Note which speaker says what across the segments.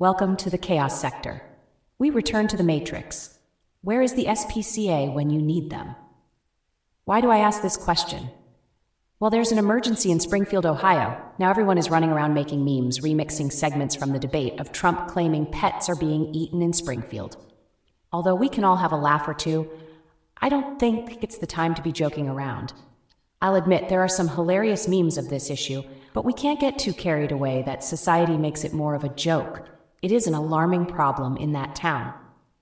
Speaker 1: Welcome to the Chaos Sector. We return to the Matrix. Where is the SPCA when you need them? Why do I ask this question? Well, there's an emergency in Springfield, Ohio. Now everyone is running around making memes, remixing segments from the debate of Trump claiming pets are being eaten in Springfield. Although we can all have a laugh or two, I don't think it's the time to be joking around. I'll admit there are some hilarious memes of this issue, but we can't get too carried away that society makes it more of a joke. It is an alarming problem in that town.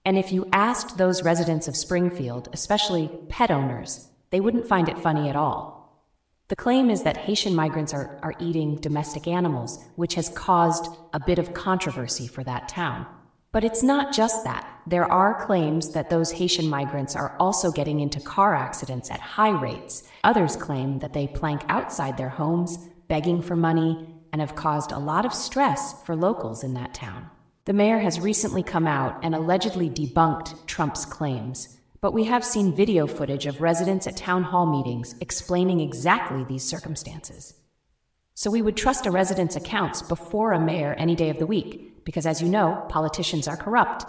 Speaker 1: And if you asked those residents of Springfield, especially pet owners, they wouldn't find it funny at all. The claim is that Haitian migrants are eating domestic animals, which has caused a bit of controversy for that town. But it's not just that. There are claims that those Haitian migrants are also getting into car accidents at high rates. Others claim that they plank outside their homes, begging for money, and have caused a lot of stress for locals in that town. The mayor has recently come out and allegedly debunked Trump's claims, but we have seen video footage of residents at town hall meetings explaining exactly these circumstances. So we would trust a resident's accounts before a mayor any day of the week, because as you know, politicians are corrupt.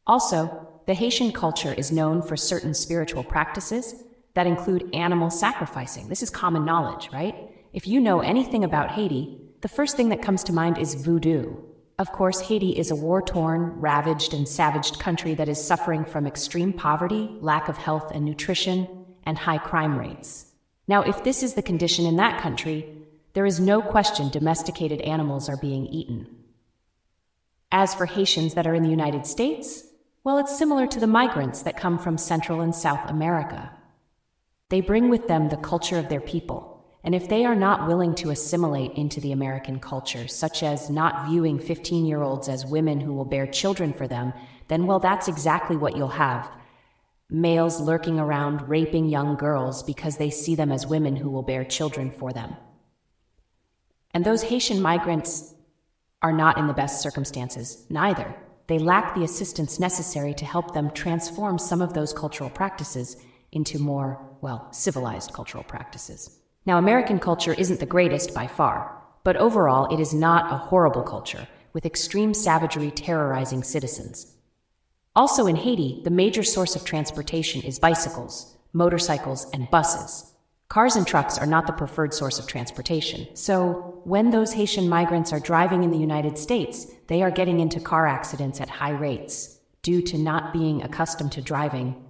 Speaker 1: Also, the Haitian culture is known for certain spiritual practices that include animal sacrificing. This is common knowledge, right? If you know anything about Haiti, the first thing that comes to mind is voodoo. Of course, Haiti is a war-torn, ravaged, and savaged country that is suffering from extreme poverty, lack of health and nutrition, and high crime rates. Now, if this is the condition in that country, there is no question domesticated animals are being eaten. As for Haitians that are in the United States, well, it's similar to the migrants that come from Central and South America. They bring with them the culture of their people. And if they are not willing to assimilate into the American culture, such as not viewing 15-year-olds as women who will bear children for them, then, well, that's exactly what you'll have. Males lurking around raping young girls because they see them as women who will bear children for them. And those Haitian migrants are not in the best circumstances, neither. They lack the assistance necessary to help them transform some of those cultural practices into more, well, civilized cultural practices. Now, American culture isn't the greatest by far, but overall it is not a horrible culture, with extreme savagery terrorizing citizens. Also in Haiti, the major source of transportation is bicycles, motorcycles, and buses. Cars and trucks are not the preferred source of transportation, so when those Haitian migrants are driving in the United States, they are getting into car accidents at high rates due to not being accustomed to driving,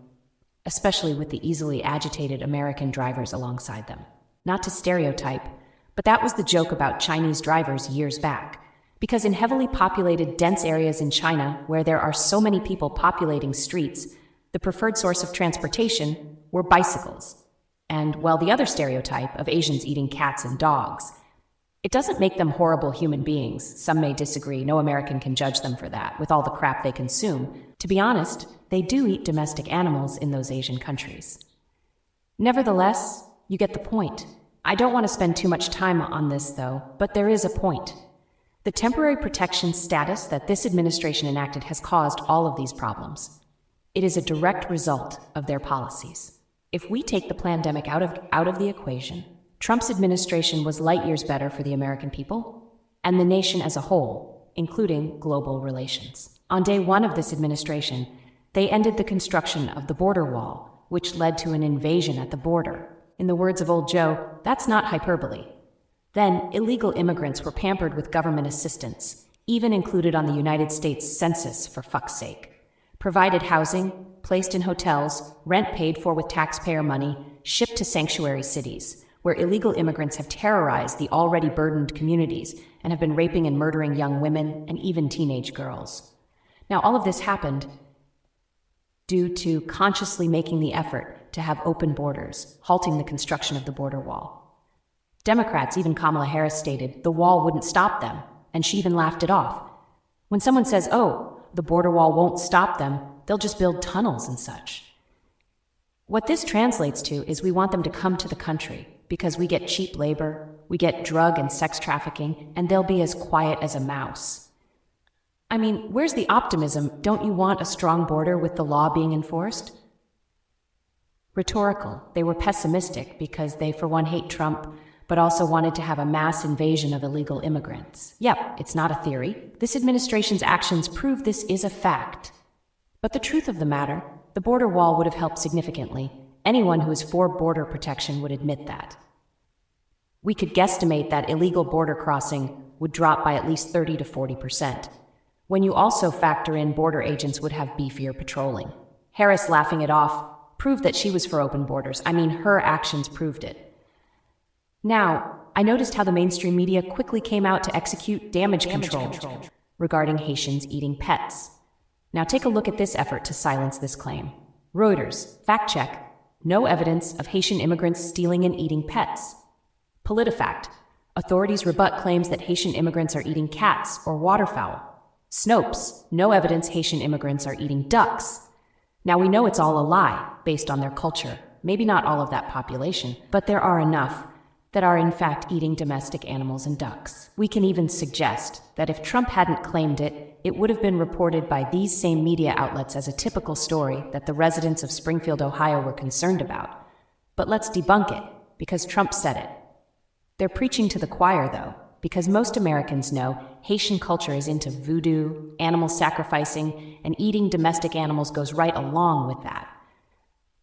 Speaker 1: especially with the easily agitated American drivers alongside them. Not to stereotype, but that was the joke about Chinese drivers years back. Because in heavily populated, dense areas in China, where there are so many people populating streets, the preferred source of transportation were bicycles. And, well, the other stereotype of Asians eating cats and dogs. It doesn't make them horrible human beings. Some may disagree. No American can judge them for that, with all the crap they consume. To be honest, they do eat domestic animals in those Asian countries. Nevertheless, you get the point. I don't want to spend too much time on this, though, but there is a point. The temporary protection status that this administration enacted has caused all of these problems. It is a direct result of their policies. If we take the pandemic out of the equation, Trump's administration was light years better for the American people and the nation as a whole, including global relations. On day one of this administration, they ended the construction of the border wall, which led to an invasion at the border. In the words of old Joe, that's not hyperbole. Then, illegal immigrants were pampered with government assistance, even included on the United States Census, for fuck's sake. Provided housing, placed in hotels, rent paid for with taxpayer money, shipped to sanctuary cities, where illegal immigrants have terrorized the already burdened communities and have been raping and murdering young women and even teenage girls. Now, all of this happened due to consciously making the effort to have open borders, halting the construction of the border wall. Democrats, even Kamala Harris, stated the wall wouldn't stop them, and she even laughed it off. When someone says, oh, the border wall won't stop them, they'll just build tunnels and such. What this translates to is we want them to come to the country because we get cheap labor, we get drug and sex trafficking, and they'll be as quiet as a mouse. I mean, where's the optimism? Don't you want a strong border with the law being enforced? Rhetorical. They were pessimistic because they, for one, hate Trump, but also wanted to have a mass invasion of illegal immigrants. Yep, it's not a theory. This administration's actions prove this is a fact. But the truth of the matter, the border wall would have helped significantly. Anyone who is for border protection would admit that. We could guesstimate that illegal border crossing would drop by at least 30 to 40%. When you also factor in border agents would have beefier patrolling. Harris, laughing it off, proved that she was for open borders. I mean, her actions proved it. Now, I noticed how the mainstream media quickly came out to execute damage control regarding Haitians eating pets. Now take a look at this effort to silence this claim. Reuters, fact check, no evidence of Haitian immigrants stealing and eating pets. PolitiFact, authorities rebut claims that Haitian immigrants are eating cats or waterfowl. Snopes, no evidence Haitian immigrants are eating ducks. Now we know it's all a lie, based on their culture. Maybe not all of that population, but there are enough that are in fact eating domestic animals and ducks. We can even suggest that if Trump hadn't claimed it, it would have been reported by these same media outlets as a typical story that the residents of Springfield, Ohio were concerned about. But let's debunk it, because Trump said it. They're preaching to the choir, though, because most Americans know Haitian culture is into voodoo, animal sacrificing, and eating domestic animals goes right along with that.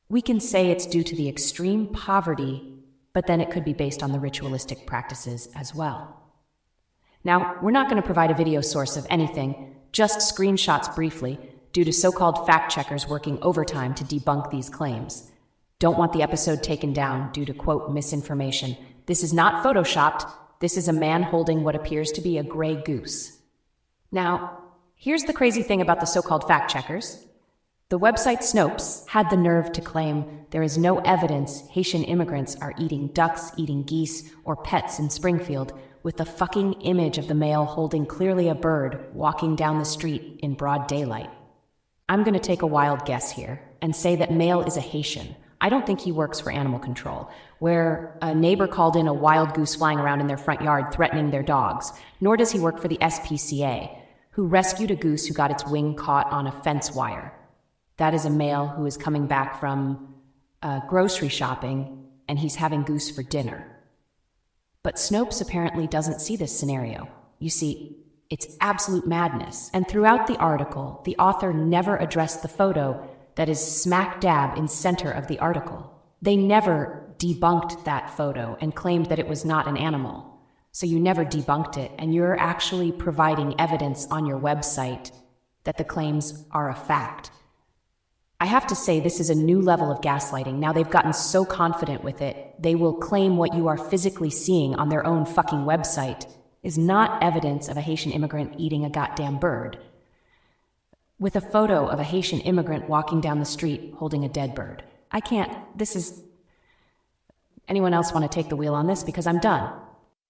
Speaker 1: We can say it's due to the extreme poverty, but then it could be based on the ritualistic practices as well. Now, we're not going to provide a video source of anything, just screenshots briefly, due to so-called fact-checkers working overtime to debunk these claims. Don't want the episode taken down due to, quote, misinformation. This is not photoshopped. This is a man holding what appears to be a gray goose. Now, here's the crazy thing about the so-called fact-checkers. The website Snopes had the nerve to claim there is no evidence Haitian immigrants are eating ducks, eating geese, or pets in Springfield, with the fucking image of the male holding clearly a bird walking down the street in broad daylight. I'm going to take a wild guess here and say that male is a Haitian. I don't think he works for animal control, where a neighbor called in a wild goose flying around in their front yard threatening their dogs, nor does he work for the SPCA, who rescued a goose who got its wing caught on a fence wire. That is a male who is coming back from grocery shopping, and he's having goose for dinner. But Snopes apparently doesn't see this scenario. You see, it's absolute madness. And throughout the article, the author never addressed the photo that is smack dab in center of the article. They never debunked that photo and claimed that it was not an animal. So you never debunked it, and you're actually providing evidence on your website that the claims are a fact. I have to say, this is a new level of gaslighting. Now they've gotten so confident with it, they will claim what you are physically seeing on their own fucking website is not evidence of a Haitian immigrant eating a goddamn bird, with a photo of a Haitian immigrant walking down the street holding a dead bird. I can't. Anyone else want to take the wheel on this? Because I'm done.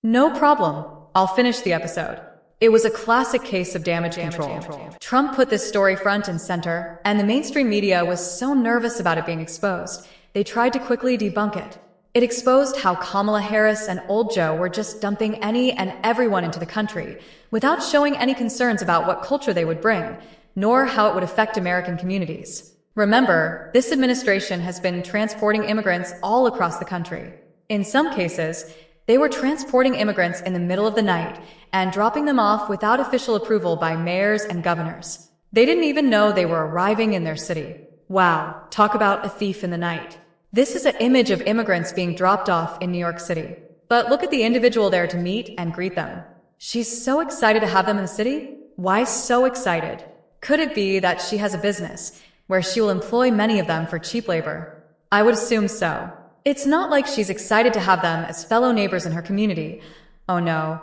Speaker 2: No problem. I'll finish the episode. It was a classic case of damage control. Trump put this story front and center, and the mainstream media was so nervous about it being exposed, they tried to quickly debunk it. It exposed how Kamala Harris and Old Joe were just dumping any and everyone into the country, without showing any concerns about what culture they would bring, nor how it would affect American communities. Remember, this administration has been transporting immigrants all across the country. In some cases, they were transporting immigrants in the middle of the night and dropping them off without official approval by mayors and governors. They didn't even know they were arriving in their city. Wow, talk about a thief in the night. This is an image of immigrants being dropped off in New York City. But look at the individual there to meet and greet them. She's so excited to have them in the city. Why so excited? Could it be that she has a business where she will employ many of them for cheap labor? I would assume so. It's not like she's excited to have them as fellow neighbors in her community. Oh no.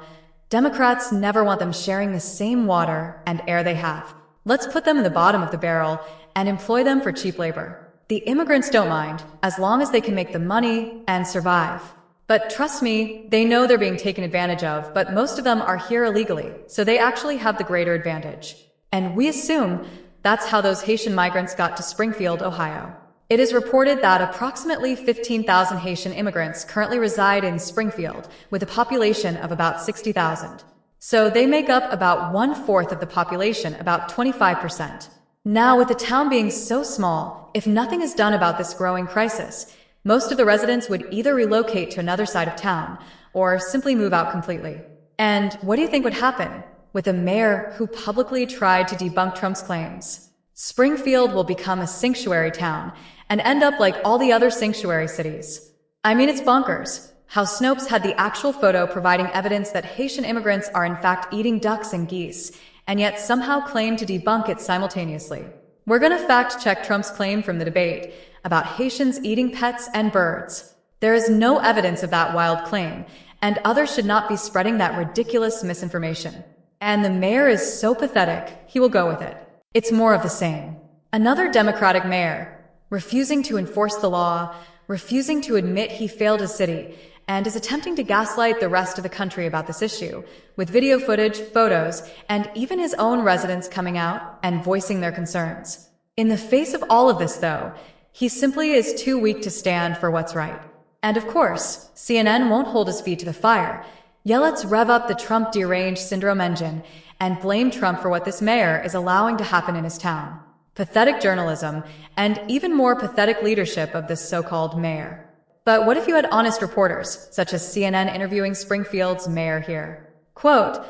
Speaker 2: Democrats never want them sharing the same water and air they have. Let's put them in the bottom of the barrel and employ them for cheap labor. The immigrants don't mind, as long as they can make the money and survive. But trust me, they know they're being taken advantage of, but most of them are here illegally, so they actually have the greater advantage. And we assume that's how those Haitian migrants got to Springfield, Ohio. It is reported that approximately 15,000 Haitian immigrants currently reside in Springfield, with a population of about 60,000. So they make up about 1/4 of the population, about 25%. Now, with the town being so small, if nothing is done about this growing crisis, most of the residents would either relocate to another side of town or simply move out completely. And what do you think would happen with a mayor who publicly tried to debunk Trump's claims? Springfield will become a sanctuary town and end up like all the other sanctuary cities. I mean, it's bonkers how Snopes had the actual photo providing evidence that Haitian immigrants are in fact eating ducks and geese, and yet somehow claim to debunk it simultaneously. We're gonna fact-check Trump's claim from the debate about Haitians eating pets and birds. There is no evidence of that wild claim, and others should not be spreading that ridiculous misinformation. And the mayor is so pathetic, he will go with it. It's more of the same. Another Democratic mayor, refusing to enforce the law, refusing to admit he failed his city, and is attempting to gaslight the rest of the country about this issue, with video footage, photos, and even his own residents coming out and voicing their concerns. In the face of all of this, though, he simply is too weak to stand for what's right. And of course, CNN won't hold his feet to the fire. Yeah, let's rev up the Trump deranged syndrome engine and blame Trump for what this mayor is allowing to happen in his town. Pathetic journalism, and even more pathetic leadership of this so-called mayor. But what if you had honest reporters, such as CNN interviewing Springfield's mayor here? Quote,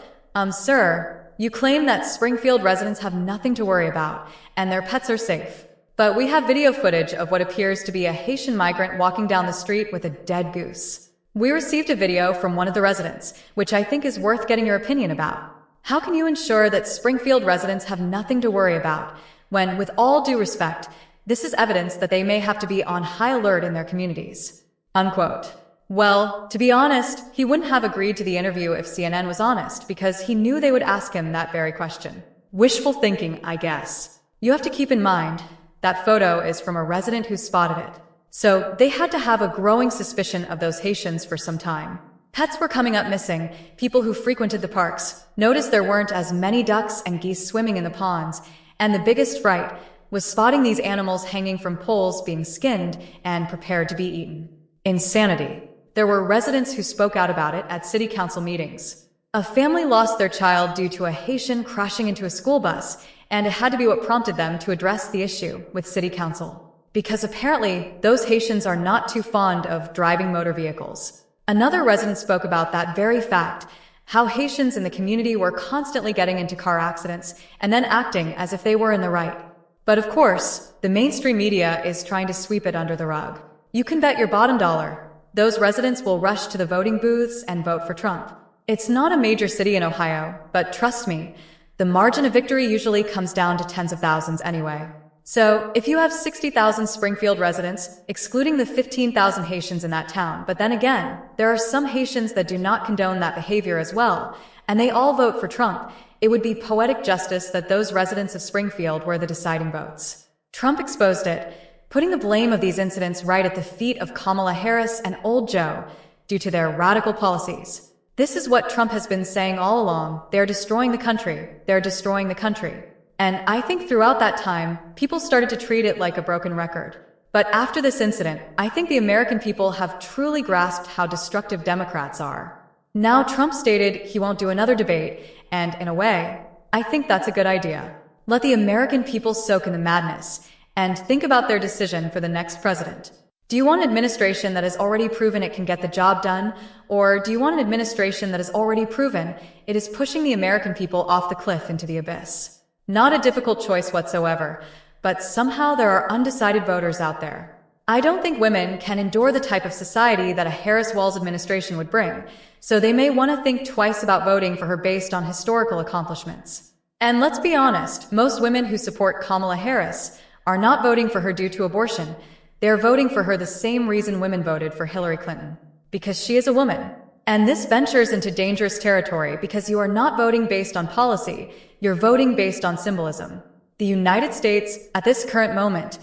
Speaker 2: sir, you claim that Springfield residents have nothing to worry about, and their pets are safe. But we have video footage of what appears to be a Haitian migrant walking down the street with a dead goose. We received a video from one of the residents, which I think is worth getting your opinion about. How can you ensure that Springfield residents have nothing to worry about, when, with all due respect, this is evidence that they may have to be on high alert in their communities? Unquote. Well, to be honest, he wouldn't have agreed to the interview if CNN was honest, because he knew they would ask him that very question. Wishful thinking, I guess. You have to keep in mind, that photo is from a resident who spotted it. So they had to have a growing suspicion of those Haitians for some time. Pets were coming up missing. People who frequented the parks noticed there weren't as many ducks and geese swimming in the ponds, and the biggest fright was spotting these animals hanging from poles being skinned and prepared to be eaten. Insanity. There were residents who spoke out about it at city council meetings. A family lost their child due to a Haitian crashing into a school bus, and it had to be what prompted them to address the issue with city council. Because apparently, those Haitians are not too fond of driving motor vehicles. Another resident spoke about that very fact, how Haitians in the community were constantly getting into car accidents and then acting as if they were in the right. But of course, the mainstream media is trying to sweep it under the rug. You can bet your bottom dollar those residents will rush to the voting booths and vote for Trump. It's not a major city in Ohio, but trust me, the margin of victory usually comes down to tens of thousands anyway. So, if you have 60,000 Springfield residents, excluding the 15,000 Haitians in that town, but then again, there are some Haitians that do not condone that behavior as well, and they all vote for Trump, it would be poetic justice that those residents of Springfield were the deciding votes. Trump exposed it, putting the blame of these incidents right at the feet of Kamala Harris and Old Joe due to their radical policies. This is what Trump has been saying all along. They're destroying the country. They're destroying the country. And I think throughout that time, people started to treat it like a broken record. But after this incident, I think the American people have truly grasped how destructive Democrats are. Now Trump stated he won't do another debate, and in a way, I think that's a good idea. Let the American people soak in the madness and think about their decision for the next president. Do you want an administration that has already proven it can get the job done, or do you want an administration that has already proven it is pushing the American people off the cliff into the abyss? Not a difficult choice whatsoever, but somehow there are undecided voters out there. I don't think women can endure the type of society that a Harris-Walz administration would bring, so they may want to think twice about voting for her based on historical accomplishments. And let's be honest, most women who support Kamala Harris are not voting for her due to abortion. They're voting for her the same reason women voted for Hillary Clinton. Because she is a woman. And this ventures into dangerous territory because you are not voting based on policy, you're voting based on symbolism. The United States, at this current moment,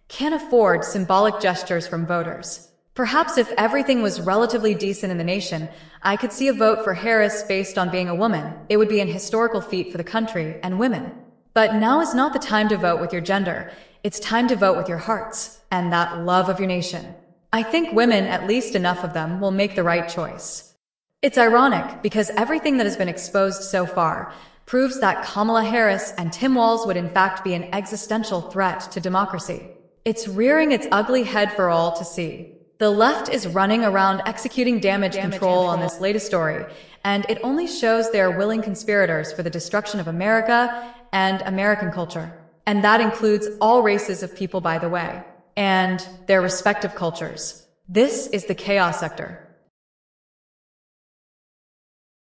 Speaker 2: can't afford symbolic gestures from voters. Perhaps if everything was relatively decent in the nation, I could see a vote for Harris based on being a woman. It would be an historical feat for the country and women. But now is not the time to vote with your gender. It's time to vote with your hearts and that love of your nation. I think women, at least enough of them, will make the right choice. It's ironic because everything that has been exposed so far proves that Kamala Harris and Tim Walz would in fact be an existential threat to democracy. It's rearing its ugly head for all to see. The left is running around executing damage control on this latest story, and it only shows they are willing conspirators for the destruction of America and American culture. And that includes all races of people, by the way, and their respective cultures. This is the chaos sector.